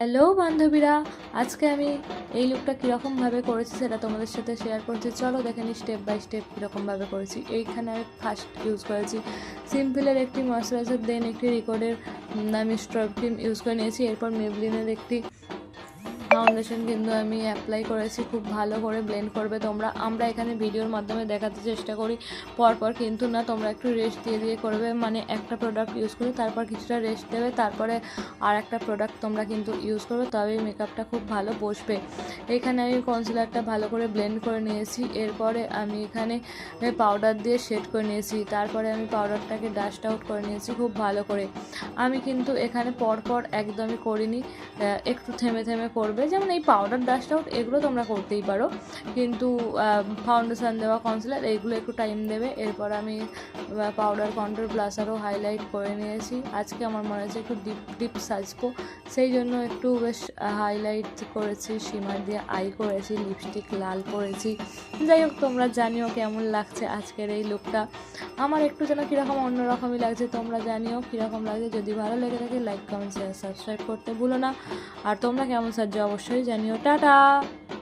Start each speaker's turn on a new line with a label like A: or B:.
A: Hello বান্ধবীরা, আজকে আমি এই লুকটা কীরকমভাবে করেছি সেটা তোমাদের সাথে শেয়ার করছি। চলো দেখে নিই স্টেপ বাই স্টেপ কীরকমভাবে করেছি। এইখানে আমি ফার্স্ট ইউজ করেছি সিম্পলের একটি ময়শ্চারাইজার, দেন একটি রিকর্ডের আমি স্ট্রব ক্রিম ইউজ করে নিয়েছি। এরপর মেবলিনের একটি ফাউন্ডেশন কিন্তু আমি অ্যাপ্লাই করেছি। খুব ভালো করে ব্লেন্ড করবে তোমরা। আমরা এখানে ভিডিওর মাধ্যমে দেখাতে চেষ্টা করি পরপর, কিন্তু না, তোমরা একটু রেস্ট দিয়ে দিয়ে করবে। মানে একটা প্রোডাক্ট ইউজ করে তারপর কিছুটা রেস্ট দেবে, তারপরে আর একটা প্রোডাক্ট তোমরা কিন্তু ইউজ করবে, তবেই মেকআপটা খুব ভালো বসবে। এখানে আমি কনসিলারটা ভালো করে ব্লেন্ড করে নিয়েছি। এরপরে আমি এখানে পাউডার দিয়ে শেড করে নিয়েছি। তারপরে আমি পাউডারটাকে ডাস্ট আউট করে নিয়েছি খুব ভালো করে। আমি কিন্তু এখানে পরপর একদমই করিনি, একটু থেমে থেমে করবে। যেমন এই পাউডার ডাস্ট আউট এগুলো তোমরা করতেই পারো, কিন্তু ফাউন্ডেশন দেওয়া, কনসিলার এইগুলো একটু টাইম দেবে। এরপর আমি পাউডার, কন্ট্রোল, ব্লাশারও হাইলাইট করে নিয়েছি। আজকে আমার মনে হচ্ছে একটু ডিপ সাজবো, সেই জন্য একটু বেশ হাইলাইট করেছি, শিমার দিয়ে আই করেছি, লিপস্টিক লাল করেছি। যাই হোক, তোমরা জানিও কেমন লাগছে আজকের এই লুকটা। আমার একটু যেন কীরকম অন্যরকমই লাগছে, তোমরা জানিও কীরকম লাগছে। যদি ভালো লেগে থাকে লাইক, কমেন্ট, শেয়ার, সাবস্ক্রাইব করতে ভুলো না। আর তোমরা কেমন সাজছো অবশ্যই জানিও। টাটা।